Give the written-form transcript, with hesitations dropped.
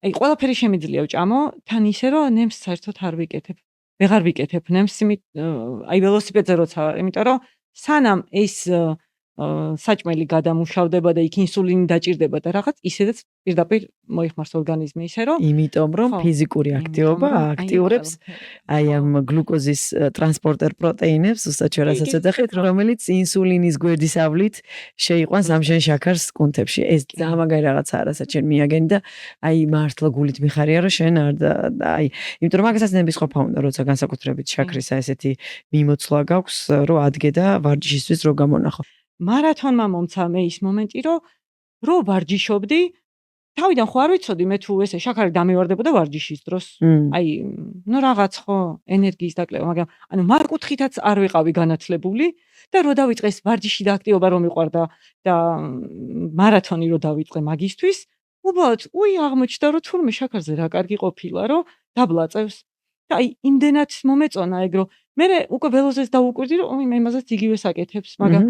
აი ყველაფერი შემიძლია ვჭამო, თან ისე რომ ნემს საერთოდ არ ვიკეთებ. ვეღარ ვიკეთებ ნემს, აი ველოსიპედზე როცა ვარ, იმიტომ რომ სანამ ეს საჭმელი გადამუშავდება და იქ ინსულინი დაჭირდება და რაღაც ისედაც პირდაპირ მოიხმარს ორგანიზმი ისე რომ იმიტომ რომ ფიზიკური აქტივობა აქტიურებს აი ამ გლუკოზის ტრანსპორტერ პროტეინებს, უბრალოდ რასაც ეძახით, რომელიც ინსულინის გვერდისავლით შეიყვანს ამჟენ შაქარს კუნთებში. ეს ძალიან მაგარი რაღაცაა, რასაც შენ მიაგენი და აი მართლა გულით მიხარია რომ შენ არ აი, იმიტომ რომ მაგასაც ნების ყოფა უნდა, როცა განსაკუთრებით შაქრისა ესეთი მიმოცვლა გაქვს, რომ ადგე და ვარჯიშისთვის რო გამონახო. მარათონმა მომცა მე ის მომენტი, რომ ვარჯიშობდი, თავიდან ხო არ ვიცოდი მე თუ ესე შაქარი დამივარდებოდა ვარჯიშის დროს. აი, ნუ რაღაც ხო ენერგიის დაკლება, მაგრამ ანუ მარკუთხითაც არ ვიყავი განათლებული და რო დავიწყე ეს ვარჯიში და აქტივობა რომ მიყვარდა და მარათონი რო დავიწყე მაგისთვის, უბრალოდ აღმოჩნდა რომ თურმე შაქარზე რა კარგი ყოფილა, რომ დაბლაწევს. და აი იმდენად მომეწონა ეგ რომ მე უკვე ველოზეს დავუკვირდი რომ მე იმასაც იგივეს აკეთებს, მაგრამ